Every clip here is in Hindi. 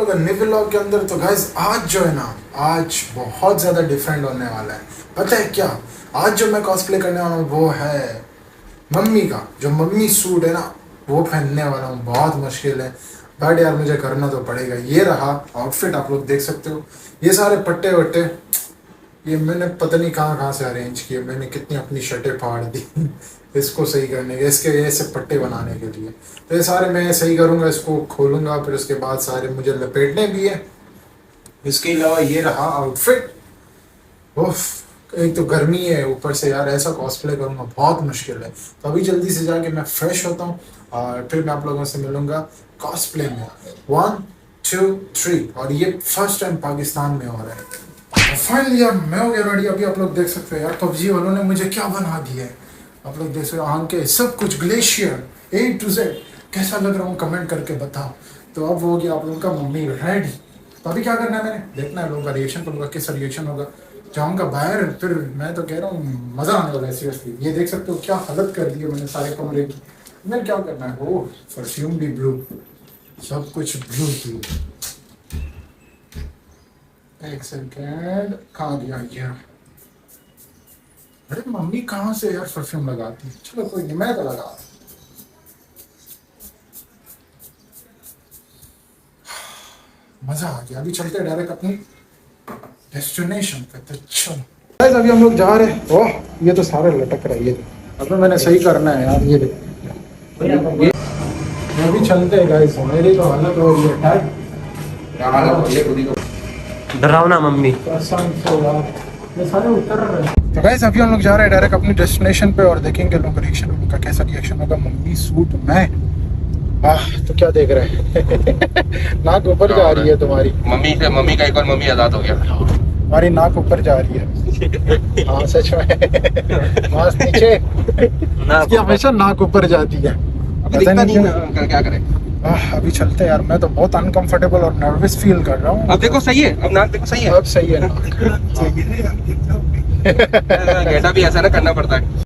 लोग नए व्लॉग के अंदर। तो गाइस आज जो है ना, आज बहुत ज़्यादा डिफरेंट होने वाला है। पता है क्या, आज जो मैं कॉस्प्ले करने वाला हूँ वो है मम्मी का। जो मम्मी सूट है ना वो पहनने वाला हूँ। बहुत मुश्किल है बट यार मुझे करना तो पड़ेगा। ये रहा आउटफिट, आप लोग देख सकते हो। ये सारे पट्टे वट्टे ये मैंने पता नहीं कहाँ कहाँ से अरेंज किए। मैंने कितनी अपनी शर्टें फाड़ दी इसको सही करने के, इसके ऐसे पट्टे बनाने के लिए। तो ये सारे मैं सही करूँगा, इसको खोलूँगा, फिर उसके बाद सारे मुझे लपेटने भी है। इसके अलावा ये रहा आउटफिट। उफ, एक तो गर्मी है, ऊपर से यार ऐसा कॉस्प्ले करूँगा बहुत मुश्किल है। तो अभी जल्दी से जाके मैं फ्रेश होता हूँ और फिर मैं आप लोगों से मिलूँगा कॉस्प्ले में। 1 2 3। और ये फर्स्ट टाइम पाकिस्तान में हो रहा है। फाइनली यार मैं हो गया रेडी। अभी आप लोग देख सकते हो यार पबजी वालों ने मुझे क्या बना दिया है। आप लोग देख सकते हो आंखें सब कुछ ग्लेशियर A to Z। कैसा लग रहा हूँ कमेंट करके बताओ। तो अब हो गया आप लोगों का मम्मी रेडी। तो अभी क्या करना है, मैंने देखना है लोगों का रिएक्शन करूँगा, कैसा रिएक्शन होगा। जाऊँगा बाहर, फिर मैं तो कह रहा हूँ मज़ा आने वाला है सीरियसली। ये देख सकते हो क्या हालत कर दी है मैंने सारे कमरे की। मैं क्या करना है, वो परफ्यूम भी ब्लू, सब कुछ ब्लू ब्लू। एक सेकेंड, कहाँ गया ये? अरे मम्मी कहाँ से यार परफ्यूम लगाती है। चलो कोई नहीं, मैं तो लगा। मजा आ गया। अभी चलते हैं डायरेक्ट अपनी डेस्टिनेशन पे। तो चलो अभी हम लोग जा रहे हैं। ओह ये तो सारे लटक रहा है। ये अब मैंने सही करना है यार। ये अभी चलते हैं गाइस। मेरी तो हालत हो रही है टाइट। डरावना मम्मी। तो गाइस अभी हम लोग जा रहे हैं डायरेक्ट अपनी डेस्टिनेशन पे और देखेंगे लोग रिएक्शन उनका कैसा रिएक्शन होगा। मम्मी सूट में तो क्या देख रहे हैं नाक ऊपर जा रही है तुम्हारी। मम्मी का एक और मम्मी आजाद हो गया। हमारी नाक ऊपर जा रही है। हाँ सच में मास्क नीचे। इसकी हमेशा नाक ऊपर जाती है। पता नहीं क्या करें। अभी चलते हैं यार। मैं तो बहुत अनकंफर्टेबल और नर्वस फील कर रहा हूँ। अब देखो सही है, अब नाक देखो सही है। अब सही है गेटा भी ऐसा ना करना पड़ता है।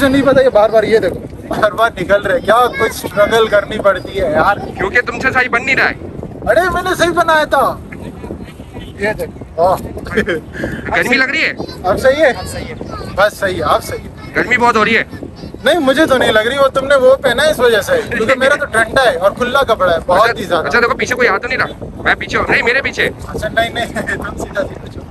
नहीं पता। ये बार बार ये देखो बार बार निकल रहे। क्या कुछ स्ट्रगल करनी पड़ती है यार, क्योंकि तुमसे सही बन नहीं रहा है। अरे मैंने सही बनाया था। ये देखो गर्मी लग रही है। अब सही है, बस सही है। अब सही है। गर्मी बहुत हो रही है। नहीं मुझे तो नहीं लग रही, वो तुमने वो पहना है इस वजह से, क्योंकि मेरा तो ठंडा है और खुला कपड़ा है बहुत ही ज्यादा। अच्छा देखो पीछे कोई आ तो नहीं रहा। मैं पीछे हूँ। नहीं मेरे पीछे। अच्छा नहीं तुम सीधा सीधा चलो।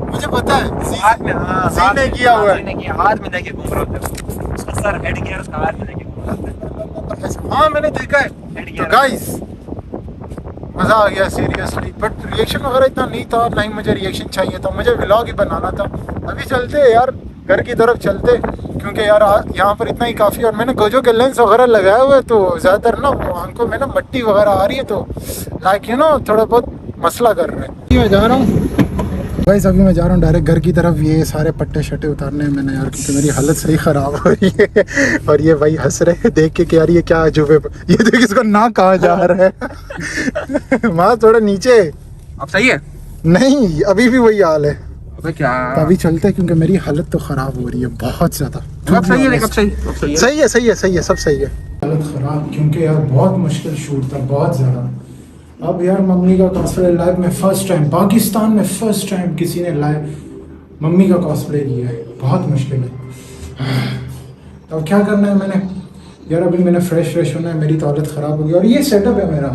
मुझे पता है हाथ में, हाँ, सीन ने किया हुआ है। हाथ में लेके घूम रहा होता है उसका सर हेड गियर उसका हाथ में लेके घूम रहा होता है। हाँ मैंने देखा है। हेड तो गियर गाइस मज़ा आ गया सीरियसली, बट रिएक्शन वगैरह इतना नहीं था, ना ही मुझे रिएक्शन चाहिए था, मुझे व्लॉग ही बनाना था। अभी चलते हैं यार घर की तरफ चलते, क्योंकि यार यहाँ पर इतना ही काफ़ी। और मैंने गोजो के लेंस वगैरह लगाए हुए, तो ज़्यादातर ना आंखों में ना मट्टी वगैरह आ रही है, तो लाइक यू नो थोड़ा बहुत मसला कर रहे हैं। मैं जा रहा हूँ गाइस, अभी मैं जा रहा हूँ डायरेक्ट घर की तरफ। ये सारे पट्टे शट्टे उतारने हैं मैंने यार, क्योंकि मेरी हालत सही ख़राब हो रही है। और ये भाई हंस रहे हैं देख के कि यार ये क्या अजूबे, ये देख इसको ना कहाँ जा रहा है। वहाँ थोड़ा नीचे। अब सही है? नहीं अभी भी वही हाल है। अबे क्या? तो अभी चलते हैं, क्योंकि मेरी हालत तो ख़राब हो रही है बहुत ज़्यादा। अब सही है? कब सही? अब सही है? सही है, सही है, सही है, सब सही है। हालत ख़राब क्योंकि यार बहुत मुश्किल शूट था, बहुत ज़्यादा। अब यार मम्मी का कॉस्प्ले लाइव में फर्स्ट टाइम, पाकिस्तान में फर्स्ट टाइम किसी ने लाइव मम्मी का कॉस्प्ले किया है, बहुत मुश्किल है। तो क्या करना है मैंने यार, अभी मैंने फ्रेश होना है, मेरी तो हालत ख़राब हो गई। और ये सेटअप है मेरा,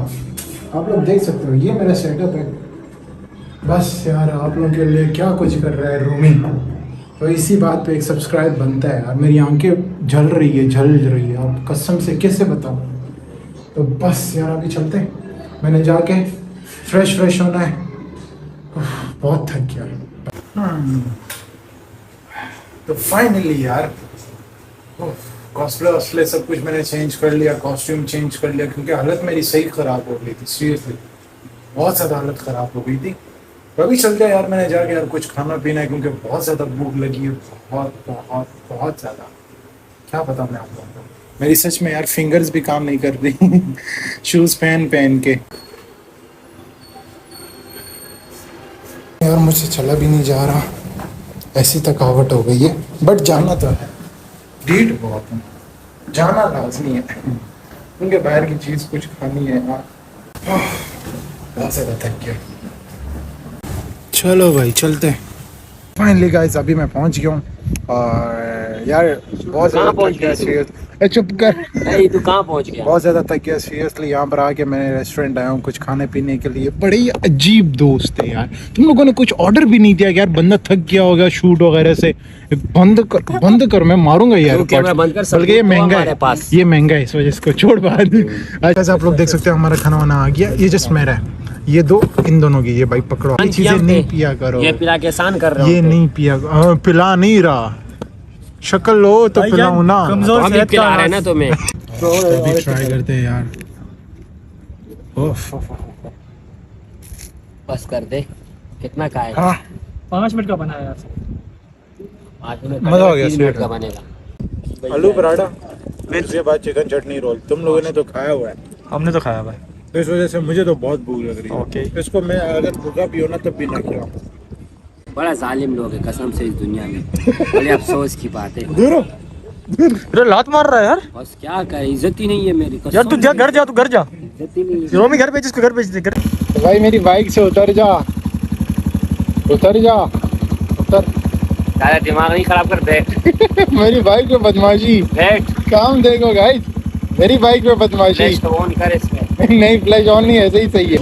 आप लोग देख सकते हो, ये मेरा सेटअप है। बस यार आप लोगों के लिए क्या कुछ कर रहा है रूमी, तो इसी बात पे एक सब्सक्राइब बनता है यार। मेरी आंखें जल रही है, आप कसम से कैसे बताऊँ। तो बस यार अभी चलते हैं, मैंने जाके फ्रेश होना है। बहुत थक गया। तो फाइनली यार कॉस्प्ले सब कुछ मैंने चेंज कर लिया, कॉस्ट्यूम चेंज कर लिया, क्योंकि हालत मेरी सही ख़राब हो गई थी, सीरियसली बहुत ज़्यादा हालत ख़राब हो गई थी। तो अभी चलते हैं यार, मैंने जाके यार कुछ खाना पीना है, क्योंकि बहुत ज़्यादा भूख लगी है, बहुत ज़्यादा। क्या पता मैं आप लोगों को, मेरी सच में यार फिंगर्स भी काम नहीं कर रही शूज़ पहन के। यार मुझसे चला भी नहीं जा रहा, ऐसी थकावट हो गई है, बट जाना तो है, ढीठ बहुत है, जाना लाजमी है, क्योंकि बाहर की चीज़ कुछ खानी है यार। बहुत ज़्यादा थक गया। चलो भाई चलते हैं। फाइनली गाइस अभी मैं पहुंच गया हूँ, और यार बहुत ज़्यादा थक गया सीरियस। चुप कर। नहीं तू कहाँ पहुँच गया? बहुत ज़्यादा थक गया सीरियसली। यहाँ पर आके मैंने रेस्टोरेंट आया हूँ कुछ खाने पीने के लिए। बड़े ही अजीब दोस्त है यार, तुम लोगों ने कुछ ऑर्डर भी नहीं दिया यार। बंदा थक गया होगा शूट वगैरह से। बंद कर मैं मारूंगा यार। बल्कि ये महंगा है, ये महंगा है, इस वजह से छोड़ बाद। अच्छा आप लोग देख सकते हो हमारा खाना वाना आ गया। ये जस्ट मेरा है, ये दो इन दोनों की। ये भाई पकड़ो, ये चीजें नहीं पिया करो, ये पिला के आसान कर रहा हूं। ये नहीं पिया, पिला नहीं रहा। शक्ल लो तो पिलाऊं ना, कमजोर सेहत पिला रहा है ना तुम्हें। अभी ट्राई करते हैं यार। बस कर दे, कितना का है? हाँ 5 मिनट का बना है यार। 5 मिनट मजा हो गया, 3 मिनट का बनेगा। आलू पराठा उसके बाद चिकन चटनी रोल। तुम लोगों ने तो खाया हुआ है, हमने तो खाया भाई। तो इस वजह से मुझे तो बहुत भूख लग रही है। ओके। इसको मैं अगर भूखा भी हो ना तब भी ना खिलाऊं। बड़ा जालिम लोग है कसम से इस दुनिया में, बड़े अफसोस की बात है। दूर हो। अरे लात मार रहा है यार। बस क्या करे, इज्जत ही नहीं है मेरी कसम। यार तू जा, घर जा, तू घर जा। इज्जत ही नहीं है। रोमी घर भेज, इसको घर भेज दे। तो भाई मेरी बाइक से उतर जा, उतर जा, उतर। ज्यादा दिमाग नहीं खराब कर दे। मेरी बाइक पे बदमाशी, बैठ, काम देखो गाइस, मेरी बाइक पे बदमाशी। फ्लैश तो ऑन कर इसमें। नहीं फ्लैश ऑन नहीं, ऐसे ही सही है।